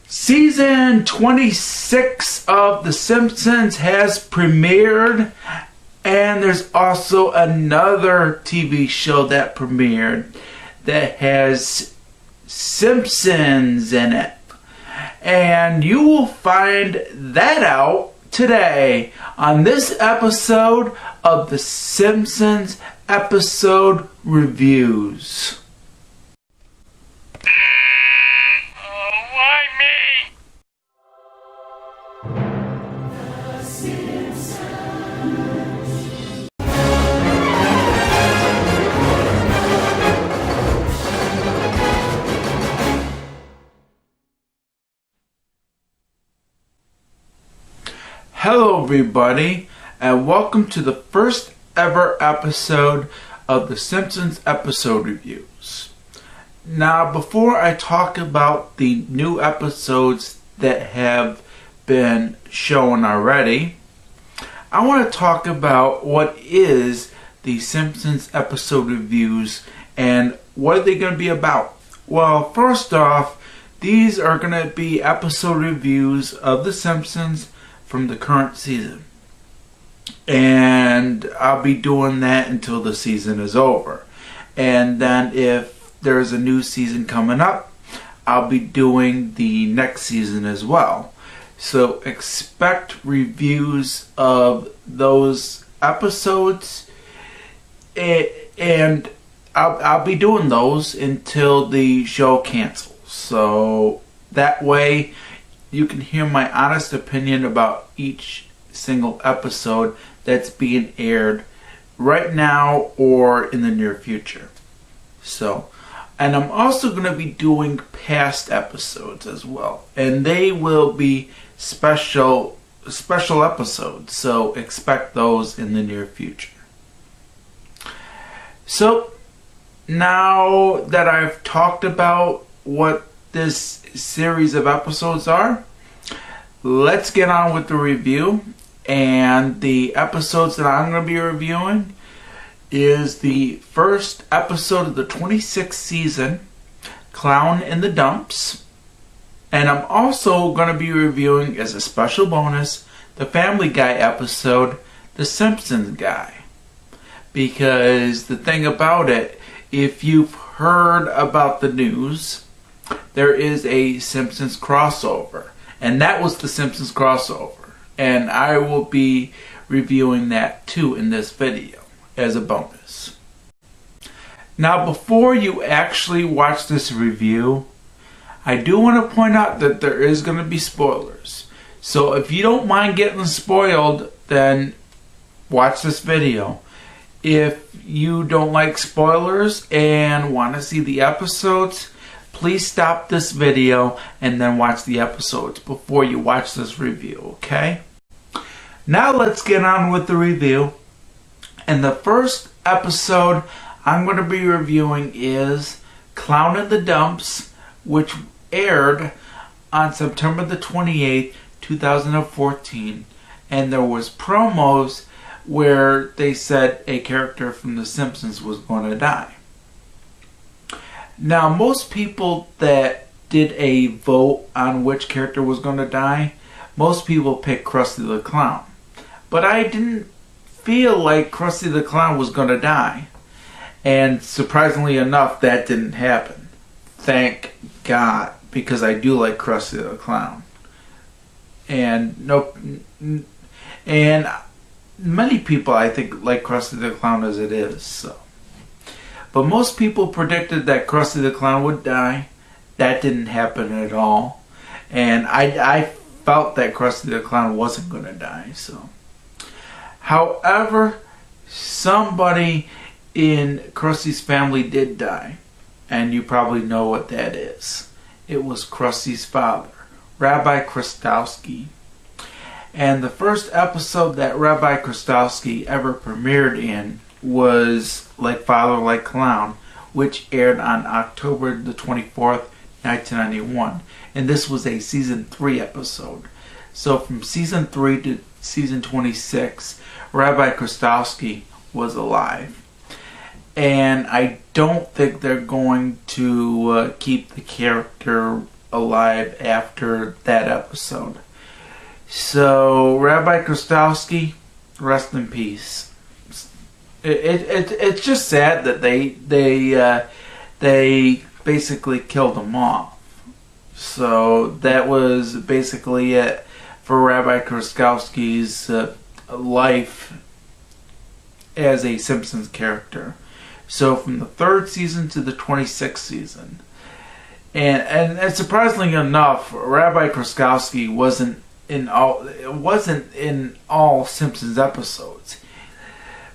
Season 26 of The Simpsons has premiered, and there's also another TV show that premiered that has Simpsons in it. And you will find that out today on this episode of The Simpsons Episode Reviews. Hello everybody, and welcome to the first ever episode of The Simpsons Episode Reviews. Now, before I talk about the new episodes that have been shown already, I want to talk about what is the Simpsons Episode Reviews and what are they going to be about. Well, first off, these are going to be episode reviews of The Simpsons from the current season, and I'll be doing that until the season is over. And then if there's a new season coming up, I'll be doing the next season as well. So expect reviews of those episodes, and I'll be doing those until the show cancels. So that way you can hear my honest opinion about each single episode that's being aired right now or in the near future. So, and I'm also going to be doing past episodes as well, and they will be special episodes, so expect those in the near future. So, now that I've talked about what this series of episodes are, let's get on with the review. And the episodes that I'm going to be reviewing is the first episode of the 26th season, Clown in the Dumps. And I'm also going to be reviewing, as a special bonus, the Family Guy episode, The Simpsons Guy. Because the thing about it, if you've heard about the news, there is a Simpsons crossover, and that was the Simpsons crossover, and I will be reviewing that too in this video as a bonus. Now, before you actually watch this review, I do want to point out that there is going to be spoilers. So if you don't mind getting spoiled, then watch this video. If you don't like spoilers and want to see the episodes, please stop this video and then watch the episodes before you watch this review, okay? Now let's get on with the review. And the first episode I'm going to be reviewing is Clown in the Dumps, which aired on September the 28th, 2014. And there was promos where they said a character from The Simpsons was going to die. Now, most people that did a vote on which character was going to die, most people picked Krusty the Clown. But I didn't feel like Krusty the Clown was going to die. And surprisingly enough, that didn't happen. Thank God, because I do like Krusty the Clown. And many people, I think, like Krusty the Clown as it is, so. But most people predicted that Krusty the Clown would die. That didn't happen at all. And I felt that Krusty the Clown wasn't going to die. So, however, somebody in Krusty's family did die. And you probably know what that is. It was Krusty's father, Rabbi Krastowski. And the first episode that Rabbi Krastowski ever premiered in was Like Father, Like Clown, which aired on October the 24th, 1991. And this was a season 3 episode. So from season 3 to season 26, Rabbi Krastowski was alive. And I don't think they're going to keep the character alive after that episode. So, Rabbi Krostowski, rest in peace. It's just sad that they basically killed him off. So that was basically it for Rabbi Krostowski's life as a Simpsons character. So from the 3rd season to the 26th season. And surprisingly enough, Rabbi Krostowski wasn't in all Simpsons episodes.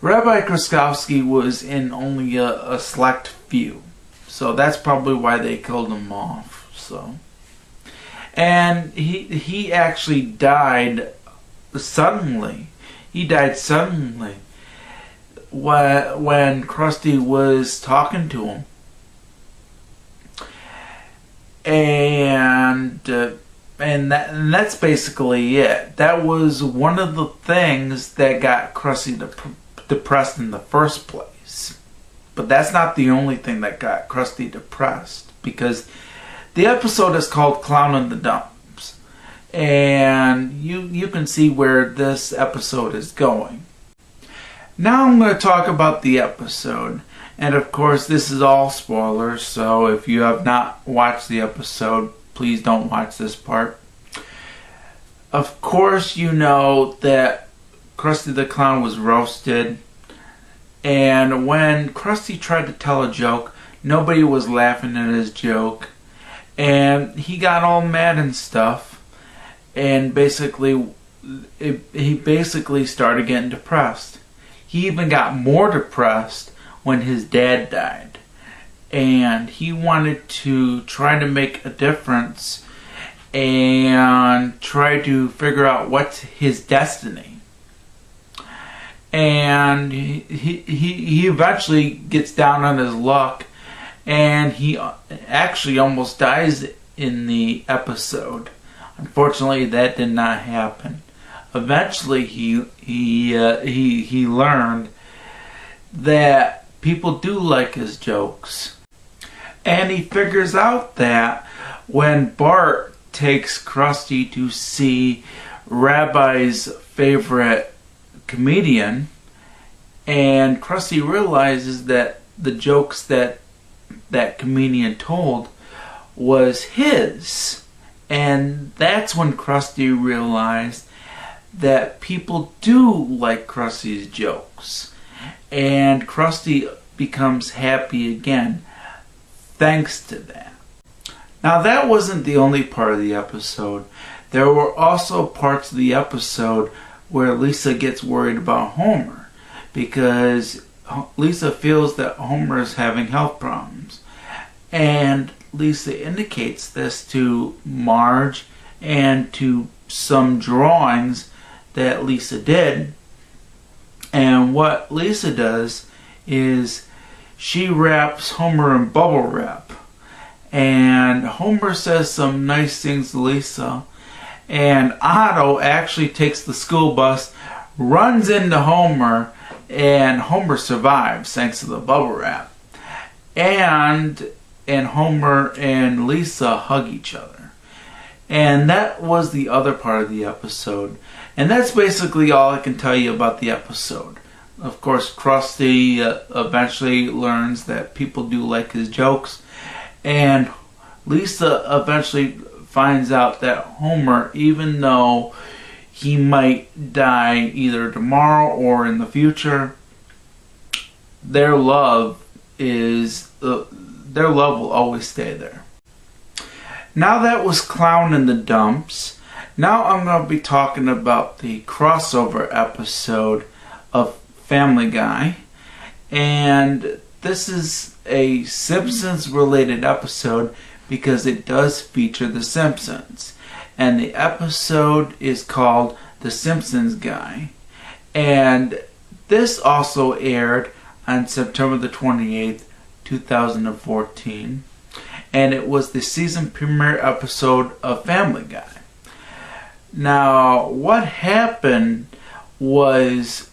Rabbi Krostowski was in only a select few. So that's probably why they killed him off. So, and he actually died suddenly. He died suddenly when Krusty was talking to him. And that's basically it. That was one of the things that got Krusty depressed in the first place. But that's not the only thing that got Krusty depressed, because the episode is called Clown in the Dumps, and you can see where this episode is going. Now I'm going to talk about the episode, and of course this is all spoilers, so if you have not watched the episode, please don't watch this part. Of course you know that Krusty the Clown was roasted, and when Krusty tried to tell a joke, nobody was laughing at his joke, and he got all mad and stuff, and he basically started getting depressed. He even got more depressed when his dad died, and he wanted to try to make a difference and try to figure out what's his destiny. And he eventually gets down on his luck, and he actually almost dies in the episode. Unfortunately, that did not happen. Eventually, he learned that people do like his jokes, and he figures out that when Bart takes Krusty to see Rabbi's favorite comedian, and Krusty realizes that the jokes that comedian told was his, and that's when Krusty realized that people do like Krusty's jokes, and Krusty becomes happy again thanks to that. Now that wasn't the only part of the episode. There were also parts of the episode where Lisa gets worried about Homer, because Lisa feels that Homer is having health problems, and Lisa indicates this to Marge and to some drawings that Lisa did. And what Lisa does is she wraps Homer in bubble wrap, and Homer says some nice things to Lisa, and Otto actually takes the school bus, runs into Homer, and Homer survives thanks to the bubble wrap. And Homer and Lisa hug each other. And that was the other part of the episode. And that's basically all I can tell you about the episode. Of course, Krusty eventually learns that people do like his jokes, and Lisa eventually finds out that Homer, even though he might die either tomorrow or in the future, their love will always stay there. Now that was Clown in the Dumps. Now I'm going to be talking about the crossover episode of Family Guy, and this is a Simpsons related episode because it does feature the Simpsons, and the episode is called The Simpsons Guy, and this also aired on September the 28th, 2014, and it was the season premiere episode of Family Guy. Now, what happened was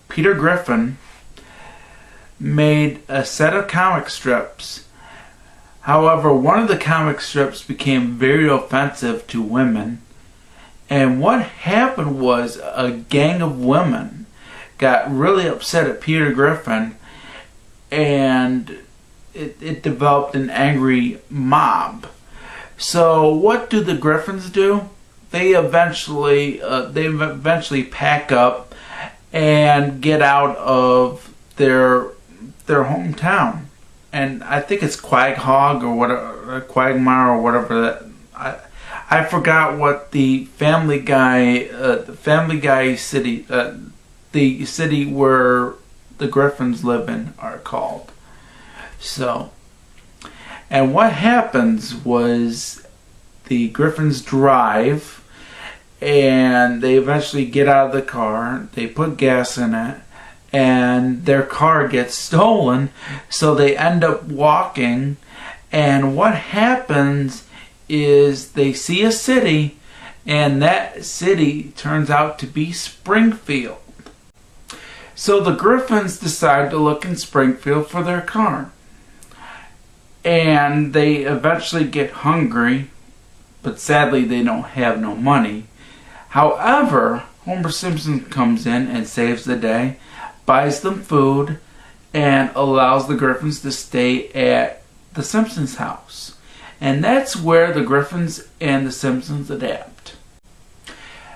Peter Griffin made a set of comic strips However, one of the comic strips became very offensive to women. And what happened was a gang of women got really upset at Peter Griffin, and it developed an angry mob. So what do the Griffins do? They eventually pack up and get out of their hometown. And I think it's Quaghog or whatever, Quagmire or whatever that. I forgot what the Family Guy city, the city where the Griffins live in, are called. So, and what happens was the Griffins drive, and they eventually get out of the car. They put gas in it, and their car gets stolen. So they end up walking, and what happens is they see a city, and that city turns out to be Springfield. So the Griffins decide to look in Springfield for their car. And they eventually get hungry, but sadly they don't have no money. However, Homer Simpson comes in and saves the day, buys them food, and allows the Griffins to stay at the Simpsons house. And that's where the Griffins and the Simpsons adapt.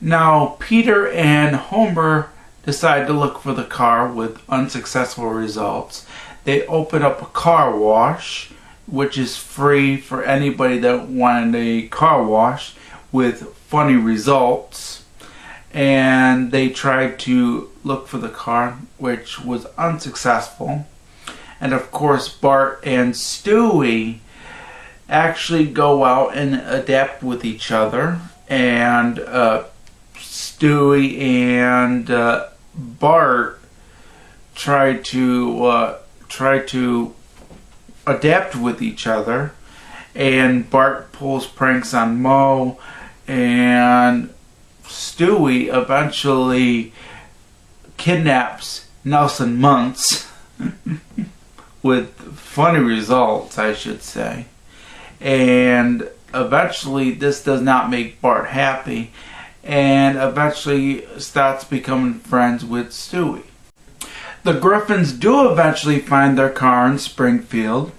Now, Peter and Homer decide to look for the car with unsuccessful results. They open up a car wash, which is free for anybody that wanted a car wash with funny results. And they tried to look for the car, which was unsuccessful. And of course, Bart and Stewie actually go out and adapt with each other, and Stewie and Bart try to adapt with each other, and Bart pulls pranks on Moe, and Stewie eventually kidnaps Nelson Muntz with funny results, I should say. And eventually this does not make Bart happy, and eventually starts becoming friends with Stewie. The Griffins do eventually find their car in Springfield,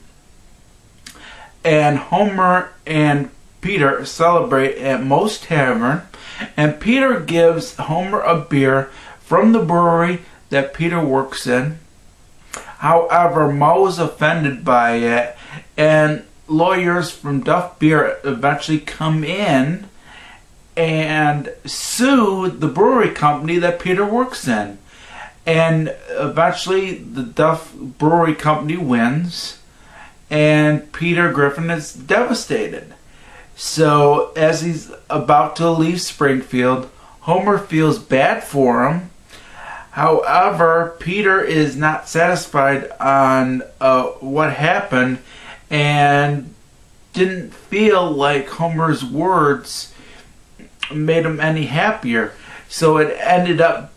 and Homer and Peter celebrate at Moe's Tavern, and Peter gives Homer a beer from the brewery that Peter works in. However, Moe is offended by it, and lawyers from Duff Beer eventually come in and sue the brewery company that Peter works in. And eventually the Duff Brewery Company wins, and Peter Griffin is devastated. So as he's about to leave Springfield, Homer feels bad for him. However, Peter is not satisfied on what happened, and didn't feel like Homer's words made him any happier. So it ended up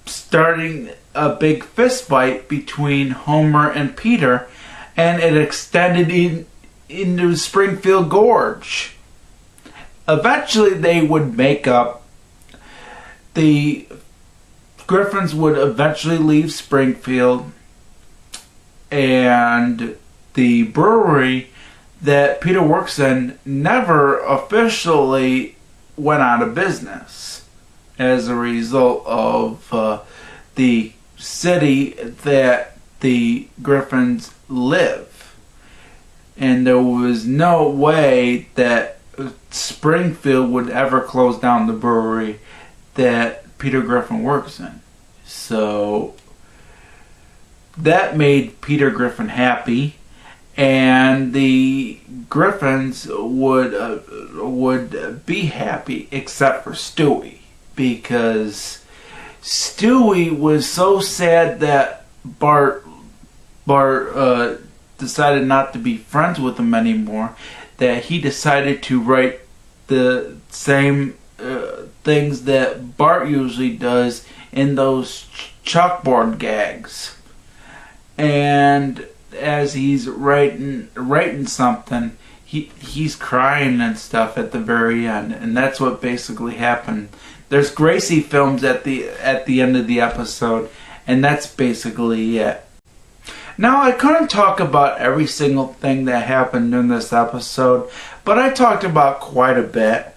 starting a big fist fight between Homer and Peter, and it extended into Springfield Gorge. Eventually they would make up. The Griffins would eventually leave Springfield, and the brewery that Peter works in never officially went out of business as a result of the city that the Griffins live. And there was no way that Springfield would ever close down the brewery that Peter Griffin works in. So that made Peter Griffin happy, and the Griffins would be happy except for Stewie, because Stewie was so sad that Bart decided not to be friends with him anymore, that he decided to write the same things that Bart usually does in those chalkboard gags. and as he's writing something, he's crying and stuff at the very end, and that's what basically happened. There's Gracie films at the end of the episode, and that's basically it. Now, I couldn't talk about every single thing that happened in this episode, but I talked about quite a bit.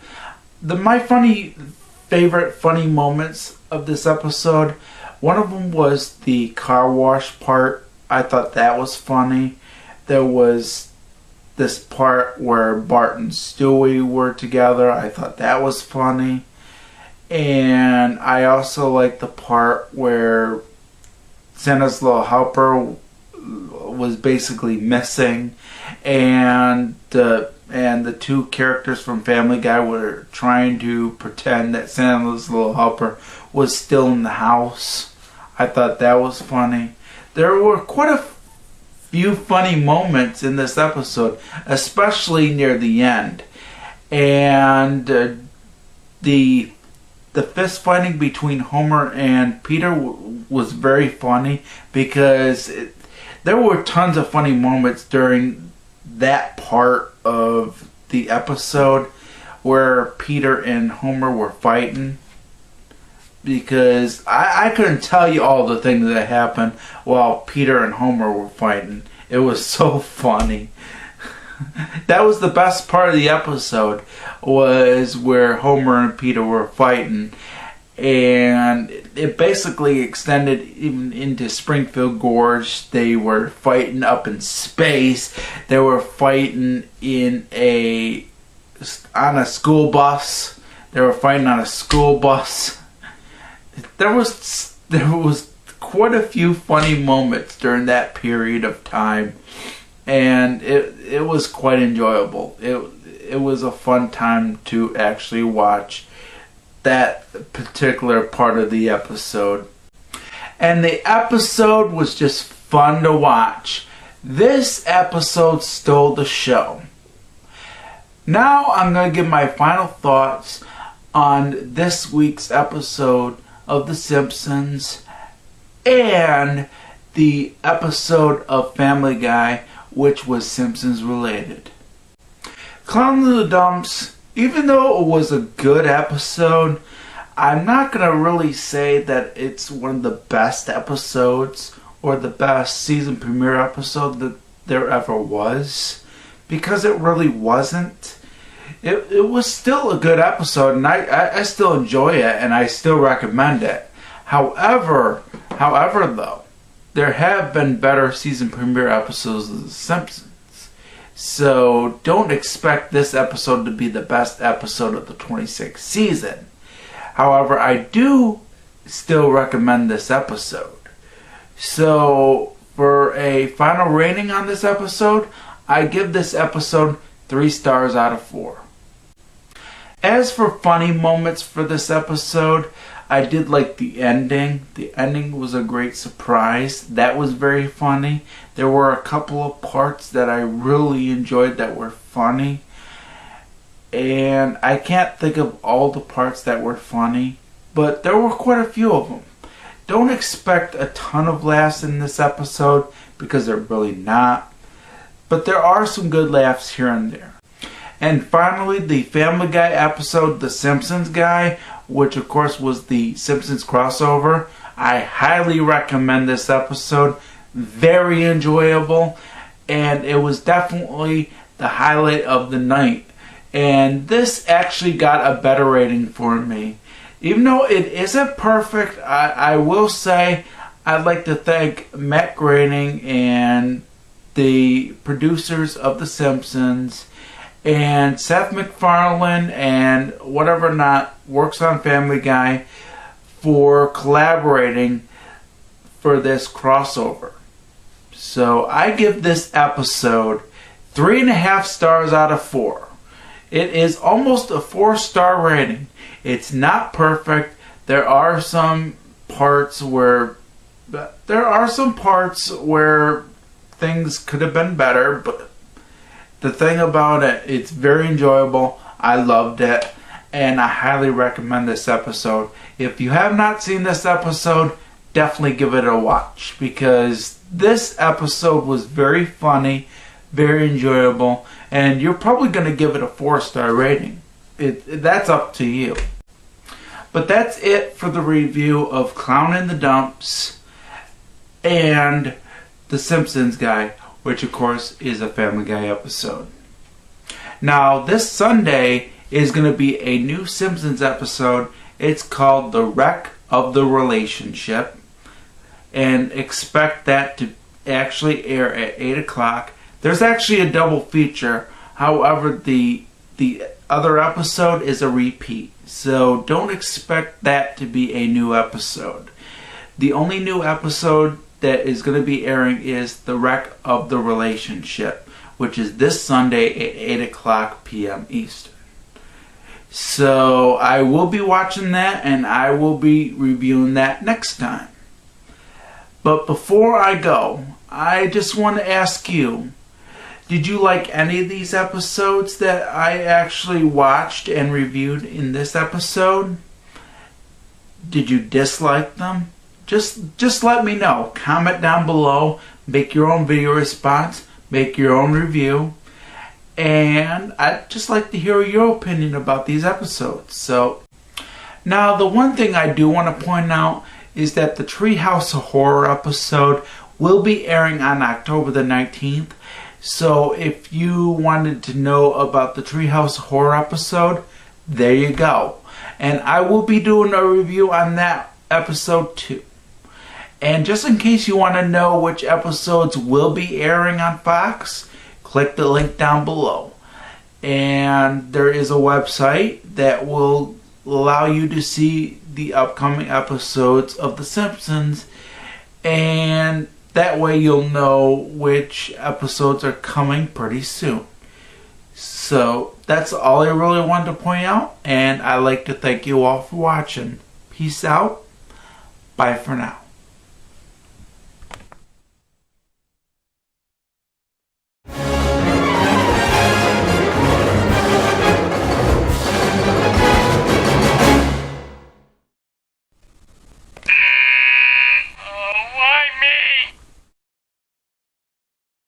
My favorite funny moments of this episode, one of them was the car wash part. I thought that was funny. There was this part where Bart and Stewie were together. I thought that was funny. And I also liked the part where Santa's Little Helper was basically missing, and the two characters from Family Guy were trying to pretend that Santa's Little Helper was still in the house. I thought that was funny. There were quite a few funny moments in this episode, especially near the end. And the fist fighting between Homer and Peter was very funny, because there were tons of funny moments during that part of the episode where Peter and Homer were fighting, because I couldn't tell you all the things that happened while Peter and Homer were fighting. It was so funny. That was the best part of the episode, was where Homer and Peter were fighting, and it basically extended even into Springfield Gorge. They were fighting up in space. They were fighting on a school bus. They were fighting on a school bus. There was quite a few funny moments during that period of time, and it was quite enjoyable. It was a fun time to actually watch that particular part of the episode. And the episode was just fun to watch. This episode stole the show. Now I'm going to give my final thoughts on this week's episode of The Simpsons and the episode of Family Guy, which was Simpsons related. Clown in the Dumps, even though it was a good episode, I'm not going to really say that it's one of the best episodes or the best season premiere episode that there ever was, because it really wasn't. It was still a good episode, and I still enjoy it, and I still recommend it. However though, there have been better season premiere episodes of The Simpsons. So don't expect this episode to be the best episode of the 26th season. However, I do still recommend this episode. So for a final rating on this episode, I give this episode 3 stars out of 4. As for funny moments for this episode, I did like the ending. The ending was a great surprise. That was very funny. There were a couple of parts that I really enjoyed that were funny. And I can't think of all the parts that were funny, but there were quite a few of them. Don't expect a ton of laughs in this episode, because they're really not. But there are some good laughs here and there. And finally, the Family Guy episode, The Simpsons Guy, which of course was the Simpsons crossover. I highly recommend this episode. Very enjoyable, and it was definitely the highlight of the night. And this actually got a better rating for me. Even though it isn't perfect, I will say I'd like to thank Matt Groening and the producers of The Simpsons, and Seth MacFarlane and whatever not works on Family Guy, for collaborating for this crossover. So I give this episode 3.5 stars out of 4. It is almost a 4-star rating. It's not perfect. There are some parts where things could have been better, but the thing about it, it's very enjoyable. I loved it, and I highly recommend this episode. If you have not seen this episode, definitely give it a watch, because this episode was very funny, very enjoyable, and you're probably going to give it a 4-star rating. That's up to you. But that's it for the review of Clown in the Dumps and The Simpsons Guy, which of course is a Family Guy episode. Now this Sunday is going to be a new Simpsons episode. It's called The Wreck of the Relationship, and expect that to actually air at 8 o'clock. There's actually a double feature. However, the other episode is a repeat, so don't expect that to be a new episode. The only new episode that is going to be airing is The Wreck of the Relationship, which is this Sunday at 8 o'clock p.m. Eastern. So I will be watching that, and I will be reviewing that next time. But before I go, I just want to ask you, did you like any of these episodes that I actually watched and reviewed in this episode? Did you dislike them? Just let me know. Comment down below. Make your own video response. Make your own review. And I'd just like to hear your opinion about these episodes. So, now the one thing I do want to point out is that the Treehouse of Horror episode will be airing on October the 19th. So if you wanted to know about the Treehouse of Horror episode, there you go. And I will be doing a review on that episode too. And just in case you want to know which episodes will be airing on Fox, click the link down below. And there is a website that will allow you to see the upcoming episodes of The Simpsons, and that way you'll know which episodes are coming pretty soon. So that's all I really wanted to point out, and I'd like to thank you all for watching. Peace out. Bye for now.